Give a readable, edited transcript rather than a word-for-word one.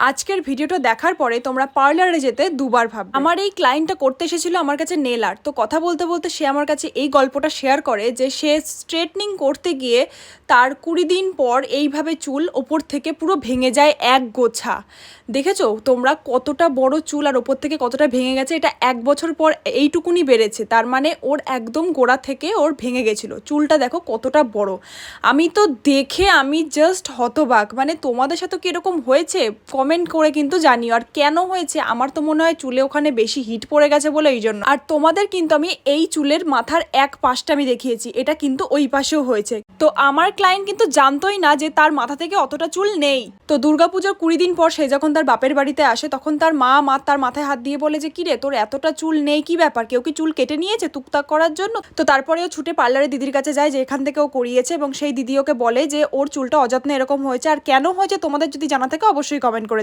আজকের ভিডিওটা দেখার পরে তোমরা পার্লারে যেতে দুবার ভাববে। আমার এই ক্লায়েন্টটা করতে এসেছিল আমার কাছে নেল আর্ট, তো কথা বলতে বলতে সে আমার কাছে এই গল্পটা শেয়ার করে যে সে স্ট্রেটনিং করতে গিয়ে তার 20 দিন পর এইভাবে চুল ওপর থেকে পুরো ভেঙে যায় এক গোছা। দেখেছো তোমরা কতটা বড় চুল আর ওপর থেকে কতটা ভেঙে গেছে। এটা 1 বছর পর এইটুকুনি বেড়েছে, তার মানে ওর একদম গোড়া থেকে ওর ভেঙে গেছিলো। চুলটা দেখো কতটা বড়। আমি তো দেখে আমি জাস্ট হতবাক। মানে তোমাদের সাথে কি এরকম হয়েছে কমেন্ট করে কিন্তু জানিও। আর কেন হয়েছে, আমার তো মনে হয় চুলে ওখানে বেশি হিট পড়ে গেছে বলে এই জন্য। আর তোমাদের কিন্তু আমি এই চুলের মাথার এক পাশটা আমি দেখিয়েছি, এটা কিন্তু ওই পাশেও হয়েছে। তো আমার ক্লায়েন্ট কিন্তু জানতোই না যে তার মাথা থেকে অতটা চুল নেই। তো দুর্গাপুজোর 20 দিন পর সে যখন তার বাপের বাড়িতে আসে তখন তার মা তার মাথায় হাত দিয়ে বলে যে কিরে তোর এতটা চুল নেই, কি ব্যাপার, কেউ কি চুল কেটে নিয়েছে টুকটাক করার জন্য? তো তারপরেও ছুটে পার্লারে দিদির কাছে যায় যে এখান থেকে ও করিয়েছে, এবং সেই দিদি ওকে বলে যে ওর চুলটা অযত্নে এরকম হয়েছে। আর কেন হয়েছে তোমাদের যদি জানা থাকে অবশ্যই কমেন্ট করে